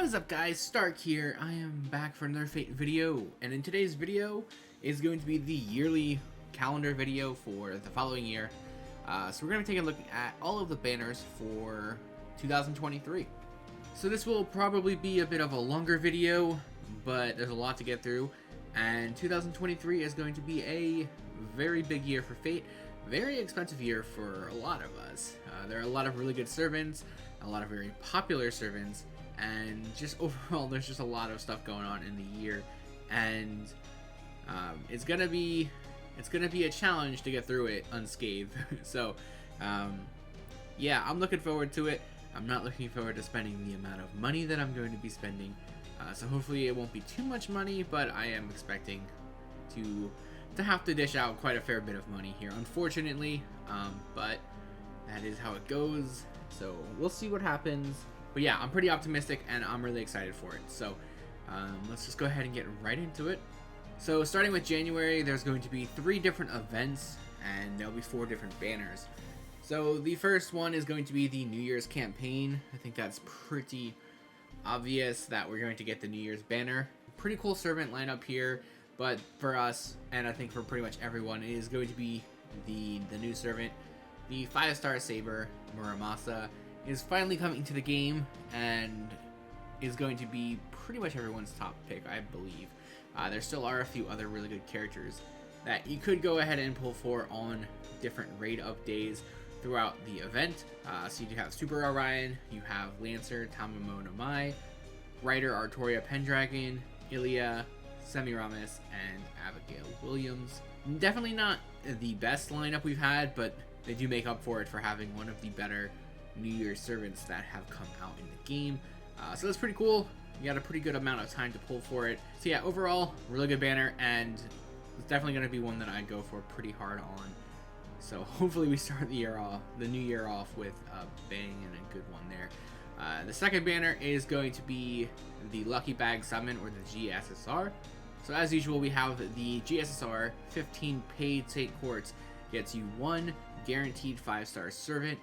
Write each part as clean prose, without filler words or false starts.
What is up, guys? Stark here. I am back for another Fate video, and in today's video is going to be the yearly calendar video for the following year. So we're going to be taking a look at all of the banners for 2023. So this will probably be a bit of a longer video, but there's a lot to get through, and 2023 is going to be a very big year for Fate. Very expensive year for a lot of us. There are a lot of really good servants, a lot of very popular servants, and just overall there's just a lot of stuff going on in the year, and it's gonna be a challenge to get through it unscathed. So yeah, I'm looking forward to it. I'm not looking forward to spending the amount of money that I'm going to be spending, so hopefully it won't be too much money, but I am expecting to have to dish out quite a fair bit of money here, unfortunately, but that is how it goes, so we'll see what happens. But yeah, I'm pretty optimistic and I'm really excited for it. So let's just go ahead and get right into it. So starting with January, there's going to be 3 different events and there'll be 4 different banners. So the first one is going to be the New Year's campaign. I think that's pretty obvious that we're going to get the New Year's banner. Pretty cool servant lineup here, but for us, and I think for pretty much everyone, it is going to be the new servant. The 5-star Saber, Muramasa, is finally coming to the game and is going to be pretty much everyone's top pick, I believe. There still are a few other really good characters that you could go ahead and pull for on different raid up days throughout the event. So you do have Super Orion, you have Lancer, Tamamo no Mai, Rider Artoria Pendragon, Ilya, Semiramis, and Abigail Williams. Definitely not the best lineup we've had, but they do make up for it for having one of the better New Year's servants that have come out in the game. So that's pretty cool. You got a pretty good amount of time to pull for it. So yeah, overall, really good banner, and it's definitely going to be one that I go for pretty hard on. So hopefully we start the new year off with a bang and a good one there. The second banner is going to be the Lucky Bag Summon, or the GSSR. So as usual, we have the GSSR. 15 paid Saint Quartz gets you 1 guaranteed 5-star servant.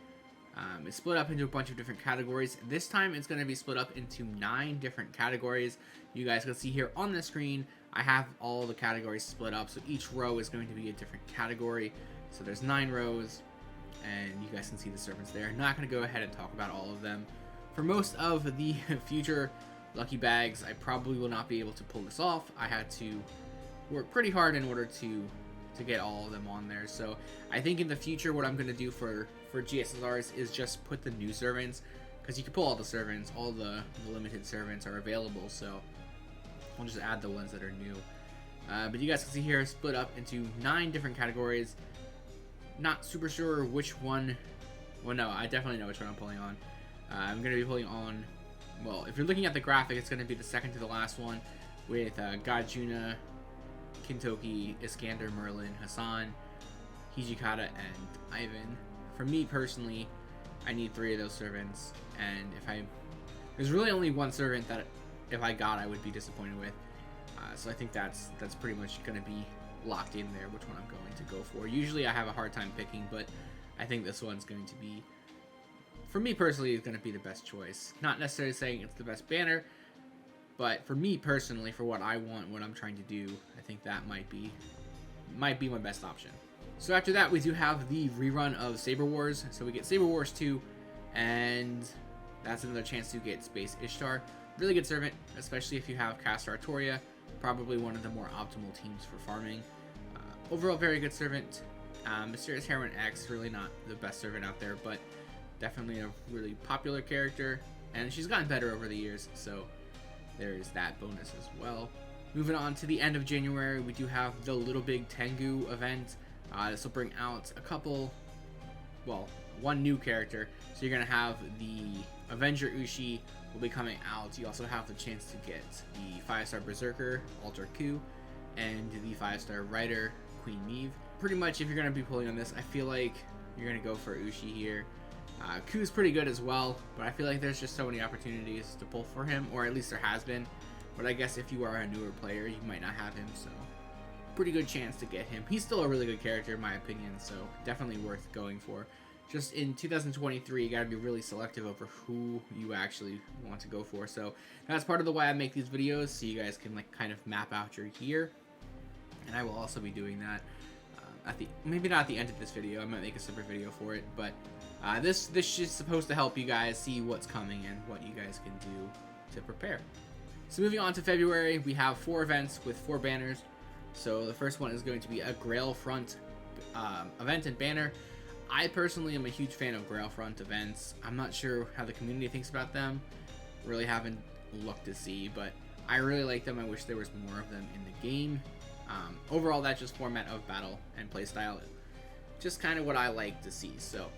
It's split up into a bunch of different categories. This time it's going to be split up into 9 different categories. You guys can see here on the screen, I have all the categories split up, so each row is going to be a different category. So there's 9 rows, and you guys can see the servants there. I'm not going to go ahead and talk about all of them. For most of the future lucky bags, I probably will not be able to pull this off. I had to work pretty hard in order to get all of them on there. So I think in the future what I'm going to do for GSSRs is just put the new servants, because you can pull all the servants, all the limited servants are available, so I'll just add the ones that are new. But you guys can see here, split up into 9 different categories. Not super sure which one. Well, no, I definitely know which one I'm pulling on. I'm going to be pulling on, well, if you're looking at the graphic, it's going to be the second to the last one with Gajuna, Kintoki, Iskander, Merlin, Hassan, Hijikata, and Ivan. For me personally, I need 3 of those servants, and there's really only one servant that if I got, I would be disappointed with. So I think that's pretty much going to be locked in there, which one I'm going to go for. Usually I have a hard time picking, but I think this one's going to be, for me personally, is going to be the best choice. Not necessarily saying it's the best banner, but for me personally, for what I want, what I'm trying to do, I think that might be my best option. So after that, we do have the rerun of Saber Wars. So we get Saber Wars 2, and that's another chance to get Space Ishtar. Really good servant, especially if you have Castor Artoria. Probably one of the more optimal teams for farming. Overall, very good servant. Mysterious Heroine X, really not the best servant out there, but definitely a really popular character. And she's gotten better over the years, so there's that bonus as well. Moving on to the end of January, we do have the Little Big Tengu event. This will bring out one new character. So you're going to have the Avenger Ushi will be coming out. You also have the chance to get the 5-star Berserker, Alter Ku, and the 5-star Rider, Queen Neve. Pretty much, if you're going to be pulling on this, I feel like you're going to go for Ushi here. Ku's pretty good as well, but I feel like there's just so many opportunities to pull for him, or at least there has been. But I guess if you are a newer player, you might not have him, so pretty good chance to get him. He's still a really good character in my opinion, so definitely worth going for. just in 2023, you gotta be really selective over who you actually want to go for. So that's part of the why I make these videos, so you guys can like kind of map out your year. And I will also be doing that maybe not at the end of this video. I might make a separate video for it, but this is supposed to help you guys see what's coming and what you guys can do to prepare. So moving on to February, we have 4 events with 4 banners. So the first one is going to be a Grail Front event and banner. I personally am a huge fan of Grail Front events. I'm not sure how the community thinks about them. Really haven't looked to see, but I really like them. I wish there was more of them in the game. Overall, that's just format of battle and playstyle. Just kind of what I like to see. So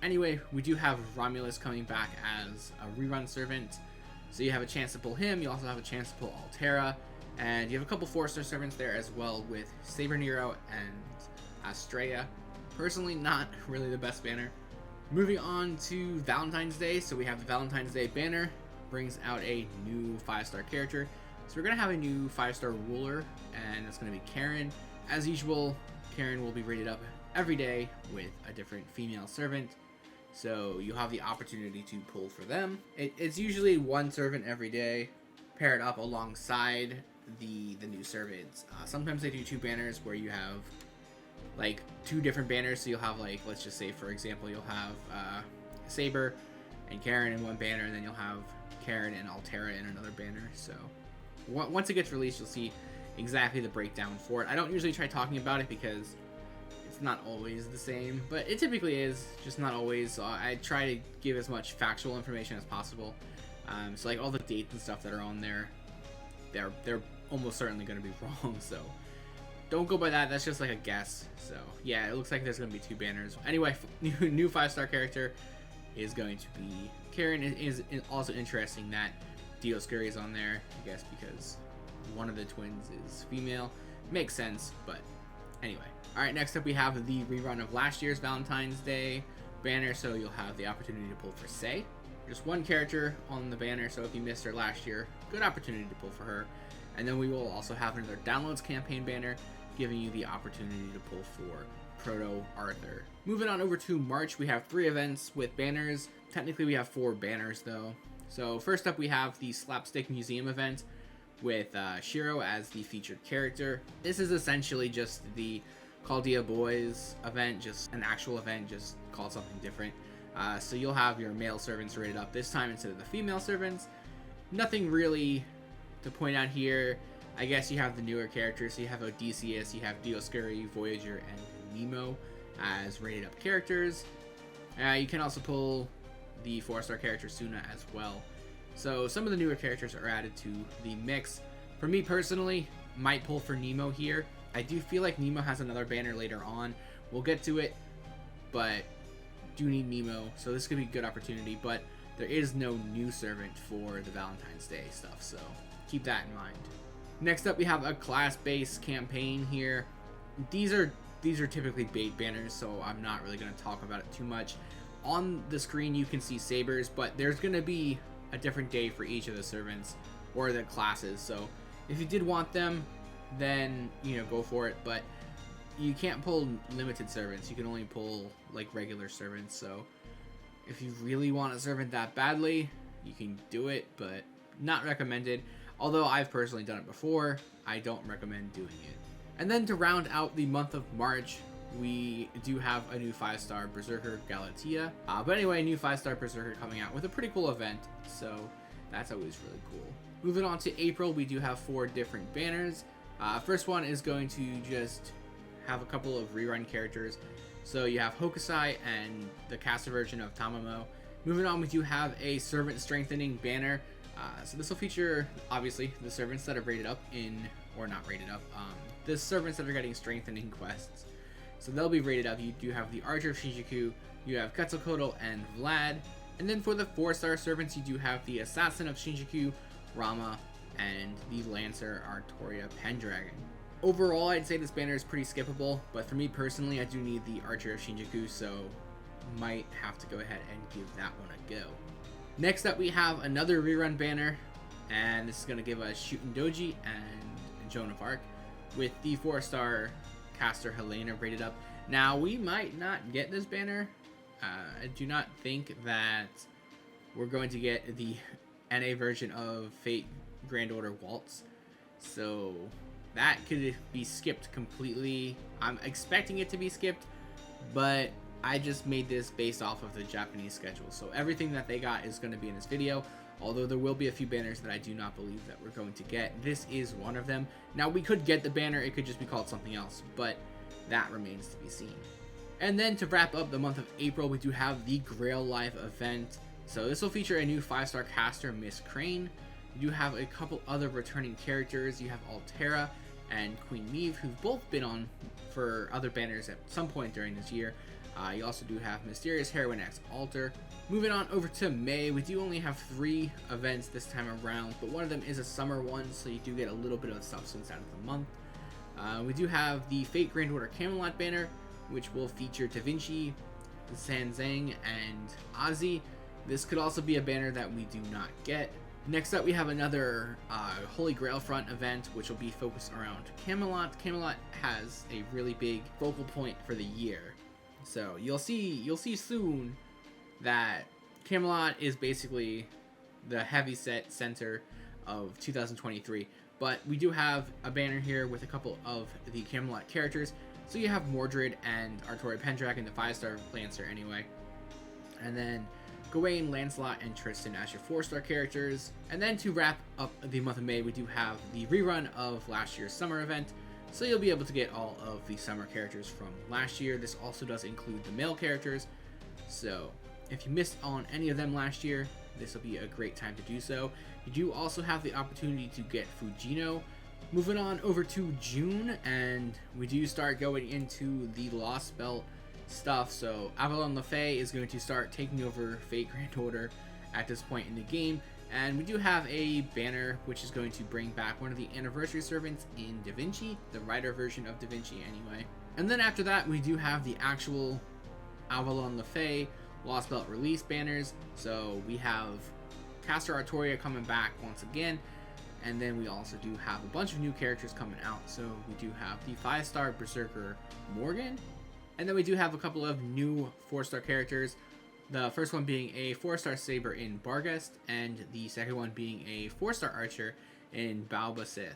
anyway, we do have Romulus coming back as a rerun servant. So you have a chance to pull him. You also have a chance to pull Altera. And you have a couple 4-star servants there as well with Saber Nero and Astrea. Personally, not really the best banner. Moving on to Valentine's Day. So we have the Valentine's Day banner. Brings out a new 5-star character. So we're going to have a new 5-star ruler. And it's going to be Karen. As usual, Karen will be rated up every day with a different female servant. So you'll have the opportunity to pull for them. It's usually 1 servant every day, paired up alongside the new servants. Sometimes they do 2 banners where you have like 2 different banners. So you'll have like, let's just say for example, you'll have Saber and Karen in one banner, and then you'll have Karen and Altera in another banner. So once it gets released, you'll see exactly the breakdown for it. I don't usually try talking about it because it's not always the same, but it typically is, just not always. So I try to give as much factual information as possible. So like all the dates and stuff that are on there, they're almost certainly going to be wrong. So don't go by that. That's just like a guess. So yeah, it looks like there's going to be 2 banners. Anyway, new 5-star character is going to be Karen. It is also interesting that Dioscuri is on there, I guess because one of the twins is female. Makes sense, but anyway. Alright, next up we have the rerun of last year's Valentine's Day banner, so you'll have the opportunity to pull for Sei. Just 1 character on the banner, so if you missed her last year, good opportunity to pull for her. And then we will also have another downloads campaign banner, giving you the opportunity to pull for Proto Arthur. Moving on over to March, we have 3 events with banners. Technically we have 4 banners though. So first up we have the Slapstick Museum event with Shiro as the featured character. This is essentially just the Chaldea Boys event, just an actual event, just called something different. So you'll have your male servants rated up this time instead of the female servants. Nothing really to point out here. I guess you have the newer characters. So you have Odysseus, you have Dioscuri, Voyager, and Nemo as rated up characters. You can also pull the 4-star character Suna as well. So some of the newer characters are added to the mix. For me personally, might pull for Nemo here. I do feel like Nemo has another banner later on. We'll get to it, but do need Nemo, so this could be a good opportunity. But there is no new servant for the Valentine's Day stuff, so keep that in mind. Next up, we have a class-based campaign here. These are typically bait banners, so I'm not really going to talk about it too much. On the screen, you can see sabers, but there's going to be a different day for each of the servants or the classes. So if you did want them, then go for it. But you can't pull limited servants. You can only pull like regular servants. So if you really want a servant that badly, you can do it, but not recommended. Although I've personally done it before, I don't recommend doing it. And then to round out the month of March, we do have a new 5-star Berserker Galatea. But anyway, a new 5-star Berserker coming out with a pretty cool event, so that's always really cool. Moving on to April, we do have 4 different banners. First one is going to just have a couple of rerun characters. So you have Hokusai and the caster version of Tamamo. Moving on, we do have a Servant Strengthening banner. So this will feature, obviously, the servants that are rated up or not rated up, the servants that are getting strengthening quests. So they'll be rated up. You do have the Archer of Shinjuku, you have Quetzalcoatl and Vlad. And then for the 4-star servants, you do have the Assassin of Shinjuku, Rama, and the Lancer Artoria Pendragon. Overall, I'd say this banner is pretty skippable, but for me personally, I do need the Archer of Shinjuku, so might have to go ahead and give that one a go. Next up, we have another rerun banner, and this is going to give us Shootin' Doji and Joan of Arc with the 4-star caster Helena rated up. Now, we might not get this banner I do not think that we're going to get the NA version of Fate Grand Order Waltz, so that could be skipped completely. I'm expecting it to be skipped, but I just made this based off of the Japanese schedule, so everything that they got is going to be in this video, although there will be a few banners that I do not believe that we're going to get. This is one of them. Now, we could get the banner, it could just be called something else, but that remains to be seen. And then to wrap up the month of April, we do have the Grail Live event. So this will feature a new 5-star caster, Miss Crane. You do have a couple other returning characters. You have Altera and Queen Meve, who've both been on for other banners at some point during this year. You also do have Mysterious Heroine X Alter. Moving on over to May, we do only have 3 events this time around, but one of them is a summer one, so you do get a little bit of substance out of the month. We do have the Fate Grand Order Camelot banner, which will feature Da Vinci, Sanzang, and Ozzy. This could also be a banner that we do not get. Next up, we have another Holy Grail Front event, which will be focused around Camelot. Camelot has a really big focal point for the year, so you'll see soon that Camelot is basically the heavy-set center of 2023. But we do have a banner here with a couple of the Camelot characters. So you have Mordred and Artori Pendragon, the 5-star Lancer anyway. And then Gawain, Lancelot, and Tristan as your 4-star characters. And then to wrap up the month of May, we do have the rerun of last year's summer event. So you'll be able to get all of the summer characters from last year. This also does include the male characters. So if you missed on any of them last year, this will be a great time to do so. You do also have the opportunity to get Fujino. Moving on over to June, and we do start going into the Lost Belt stuff. So Avalon LaFay is going to start taking over Fate Grand Order at this point in the game, and we do have a banner which is going to bring back one of the anniversary servants in Da Vinci, the writer version of Da Vinci anyway. And then after that, we do have the actual Avalon LaFay Lost Belt release banners. So we have Caster Artoria coming back once again, and then we also do have a bunch of new characters coming out. So we do have the 5-star Berserker Morgan, and then we do have a couple of new 4-star characters. The first one being a 4-star Saber in Barghest, and the second one being a 4-star Archer in Baoba Sith.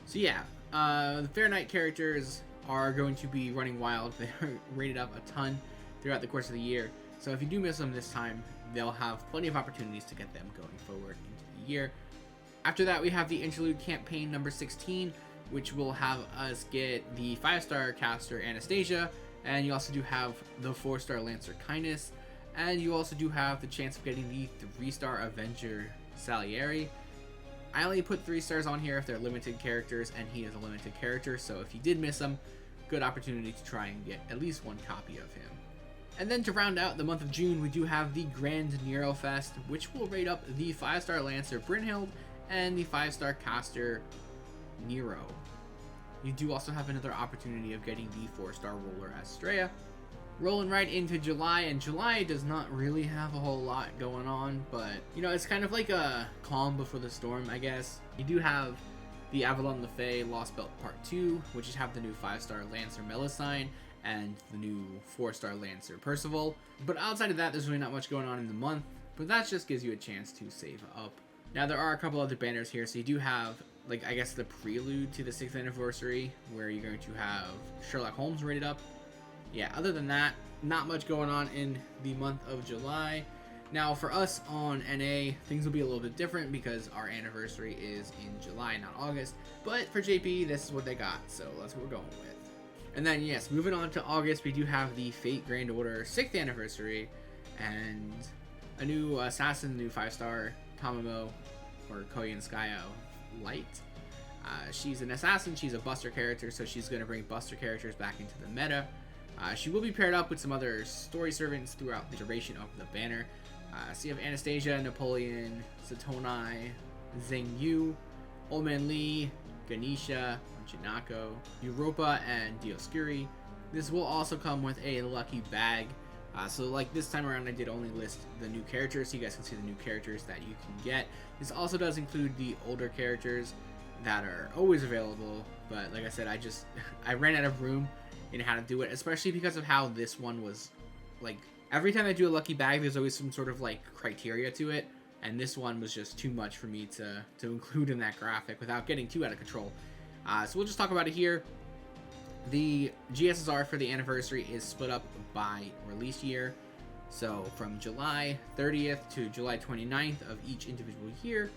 So yeah, the Fair Knight characters are going to be running wild. They're rated up a ton throughout the course of the year. So if you do miss them this time, they'll have plenty of opportunities to get them going forward into the year. After that, we have the Interlude Campaign number 16, which will have us get the 5-star caster Anastasia, and you also do have the 4-star Lancer Kindness, and you also do have the chance of getting the 3-star Avenger Salieri. I only put 3 stars on here if they're limited characters, and he is a limited character, so if you did miss him, good opportunity to try and get at least one copy of him. And then to round out the month of June, we do have the Grand Nero Fest, which will rate up the 5-star Lancer Brynhild and the 5-star caster Nero. You do also have another opportunity of getting the 4-star roller Astrea. Rolling right into July, and July does not really have a whole lot going on, but you know, it's kind of like a calm before the storm, I guess. You do have the Avalon LaFay Lost Belt Part 2, which is have the new 5-star Lancer Melusine and the new 4-star Lancer Percival. But outside of that, there's really not much going on in the month, but that just gives you a chance to save up. Now, there are a couple other banners here, so you do have, like, I guess the prelude to the 6th anniversary, where you're going to have Sherlock Holmes rated up. Yeah, other than that, not much going on in the month of July. Now, for us on NA, things will be a little bit different because our anniversary is in July, not August. But for JP, this is what they got, so that's what we're going with. And then, yes, moving on to August, we do have the Fate Grand Order 6th anniversary, and a new assassin, new 5-star Tamamo, or Koyanskaya Light. She's an assassin, she's a buster character, so she's going to bring buster characters back into the meta. She will be paired up with some other story servants throughout the duration of the banner. So you have Anastasia, Napoleon, Satonai, Zheng Yu, Old Man Lee, Ganesha, Jinako, Europa, and Dioscuri. This will also come with a lucky bag. So like this time around, I did only list the new characters, so you guys can see the new characters that you can get. This also does include the older characters that are always available, but like I said, I ran out of room in how to do it, especially because of how this one was like Every time I do a lucky bag, there's always some sort of like criteria to it, and this one was just too much for me to include in that graphic without getting too out of control. So we'll just talk about it here. The GSSR for the anniversary is split up by release year. So from July 30th to July 29th of each individual year,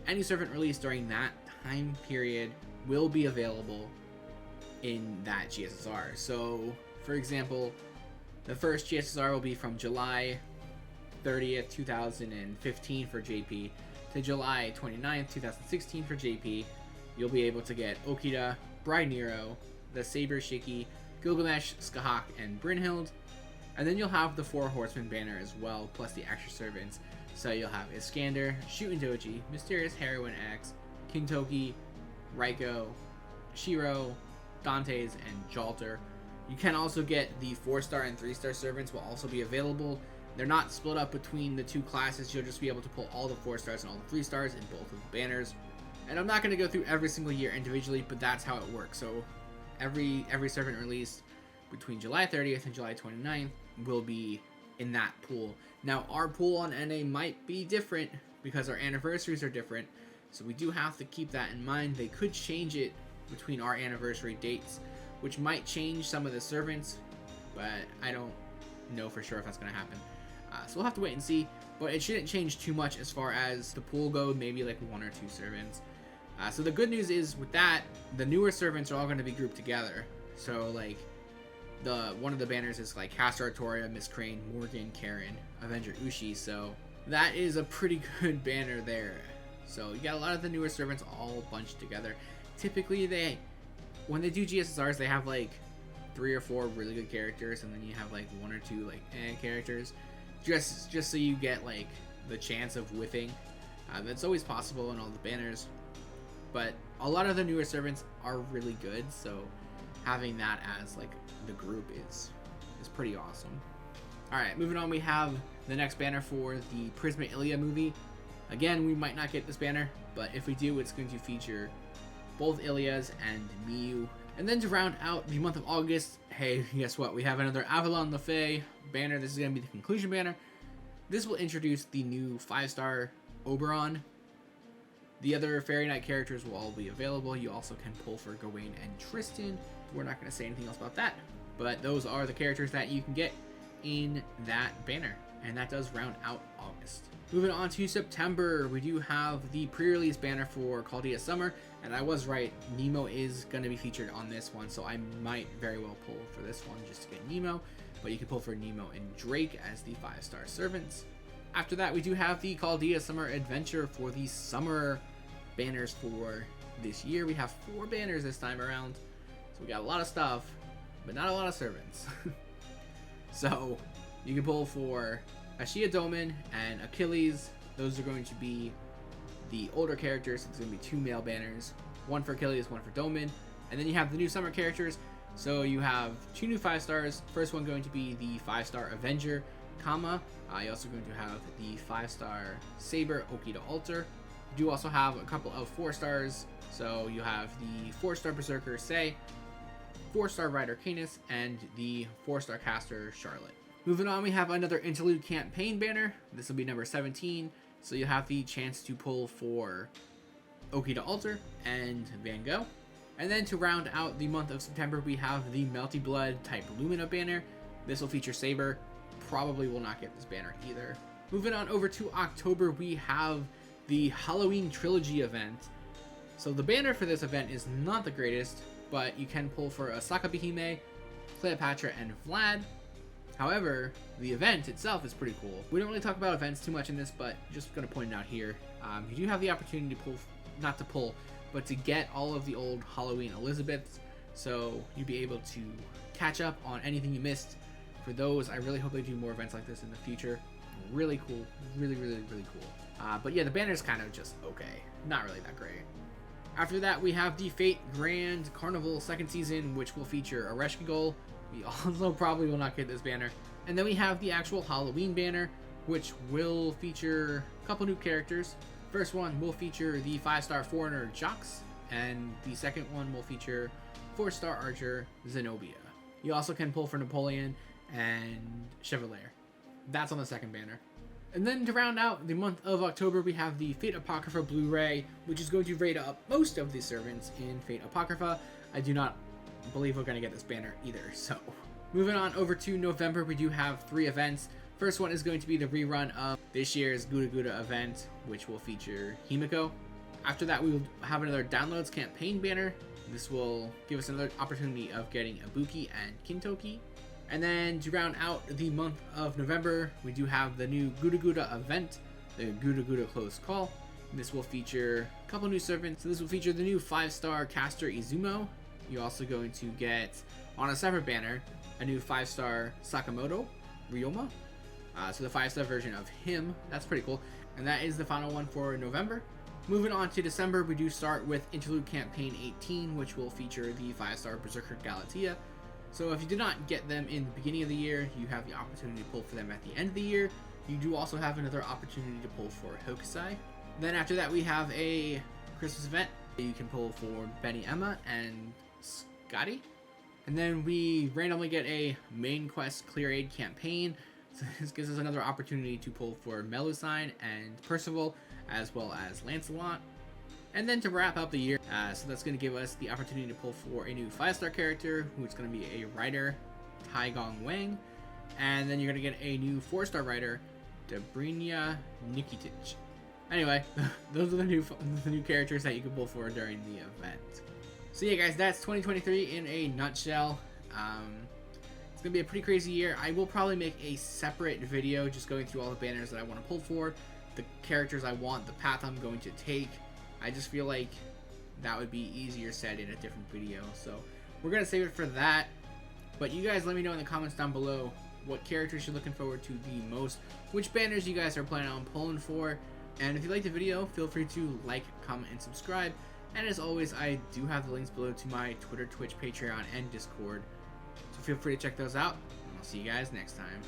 any servant released during that time period will be available in that GSSR. So, for example, the first GSSR will be from July 30th, 2015 for JP to July 29th, 2016 for JP. You'll be able to get Okita, Bride Nero, the Saber Shiki, Gilgamesh, Skahak, and Brynhild. And then you'll have the 4 Horsemen banner as well, plus the extra servants. So you'll have Iskander, Shootin' Doji, Mysterious Heroine X, King Toki, Raiko, Shiro, Dantes, and Jalter. You can also get the 4-star and 3-star servants will also be available. They're not split up between the 2 classes. You'll just be able to pull all the 4-stars and all the 3-stars in both of the banners. And I'm not going to go through every single year individually, but that's how it works. So every servant released between July 30th and July 29th will be in that pool. Now, our pool on NA might be different because our anniversaries are different, so we do have to keep that in mind. They could change it between our anniversary dates, which might change some of the servants, but I don't know for sure if that's going to happen. So we'll have to wait and see, but it shouldn't change too much as far as the pool goes, maybe like 1 or 2 servants. So the good news is with that, the newer servants are all going to be grouped together. So like one of the banners is like Castor Artoria, Miss Crane, Morgan, Karen, Avenger Ushi. So that is a pretty good banner there. So you got a lot of the newer servants all bunched together. Typically when they do GSSRs, they have like 3 or 4 really good characters, and then you have like 1 or 2 like characters, just so you get like the chance of whiffing. That's always possible in all the banners, but a lot of the newer servants are really good, so having that as like the group is pretty awesome. Alright, moving on, we have the next banner for the Prisma Ilia movie. Again, we might not get this banner, but if we do, it's going to feature both Ilias and Miyu. And then to round out the month of August, hey, guess what? We have another Avalon Lefay banner. This is going to be the conclusion banner. This will introduce the new 5-star Oberon. The other Fairy Knight characters will all be available. You also can pull for Gawain and Tristan. We're not going to say anything else about that, but those are the characters that you can get in that banner, and that does round out August. Moving on to September, we do have the pre-release banner for Chaldea Summer, and I was right, Nemo is going to be featured on this one, so I might very well pull for this one just to get Nemo, but you can pull for Nemo and Drake as the 5-star servants. After that, we do have the Chaldea Summer Adventure for the summer banners for this year. We have 4 banners this time around, so we got a lot of stuff, but not a lot of servants. So you can pull for Ashia Doman and Achilles. Those are going to be the older characters. It's going to be 2 male banners, 1 for Achilles, 1 for Doman. And then you have the new summer characters. So you have 2 new 5-stars. First one going to be the 5-star Avenger, Kama. You're also going to have the 5-star Saber, Okita Alter. You do also have a couple of 4-stars. So you have the 4-star Berserker, Sei, 4-star Rider, Canis, and the 4-star Caster, Charlotte. Moving on, we have another Interlude Campaign banner. This will be number 17. So you have the chance to pull for Okita Alter and Van Gogh. And then to round out the month of September, we have the Melty Blood type Lumina banner. This will feature Saber. Probably will not get this banner either. Moving on over to October, we have the Halloween Trilogy event. So the banner for this event is not the greatest, but you can pull for Asaka Bihime, Cleopatra, and Vlad. However, the event itself is pretty cool. We don't really talk about events too much in this, but just going to point it out here. You do have the opportunity to pull, not to pull, but to get all of the old Halloween Elizabeths, so you'll be able to catch up on anything you missed. For those, I really hope they do more events like this in the future. Really cool. Really, really, really cool. But yeah, the banner's kind of just okay. Not really that great. After that, we have the Fate Grand Carnival second season, which will feature Ereshkigal. We also probably will not get this banner. And then we have the actual Halloween banner, which will feature a couple new characters. First one will feature the 5-star Foreigner Jax, and the second one will feature 4-star Archer Zenobia. You also can pull for Napoleon and Chevalier. That's on the second banner. And then to round out the month of October, we have the Fate Apocrypha Blu-ray, which is going to rate up most of the servants in Fate Apocrypha. I do not believe we're going to get this banner either, so. Moving on over to November, we do have 3 events. First one is going to be the rerun of this year's Gura Gura event, which will feature Himiko. After that, we will have another Downloads campaign banner. This will give us another opportunity of getting Ibuki and Kintoki. And then to round out the month of November, we do have the new Gura Gura event, the Gura Gura Close Call. This will feature a couple new servants. So this will feature the new 5-star caster Izumo. You're also going to get, on a separate banner, a new 5-star Sakamoto Ryoma. So the 5-star version of him. That's pretty cool. And that is the final one for November. Moving on to December, we do start with Interlude Campaign 18, which will feature the 5-star Berserker Galatea. So if you did not get them in the beginning of the year, you have the opportunity to pull for them at the end of the year. You do also have another opportunity to pull for Hokusai. Then after that, we have a Christmas event. You can pull for Benny Emma and Scotty. And then we randomly get a main quest Clear Aid campaign. So this gives us another opportunity to pull for Melusine and Percival, as well as Lancelot. And then to wrap up the year, so that's going to give us the opportunity to pull for a new 5-star character, who's going to be a writer, Tai Gong Wang. And then you're going to get a new 4-star writer, Debrinia Nikitic. Anyway, those are the new characters that you can pull for during the event. So yeah, guys, that's 2023 in a nutshell. It's going to be a pretty crazy year. I will probably make a separate video just going through all the banners that I want to pull for, the characters I want, the path I'm going to take. I just feel like that would be easier said in a different video. So we're going to save it for that. But you guys let me know in the comments down below what characters you're looking forward to the most, which banners you guys are planning on pulling for. And if you liked the video, feel free to like, comment, and subscribe. And as always, I do have the links below to my Twitter, Twitch, Patreon, and Discord. So feel free to check those out. And I'll see you guys next time.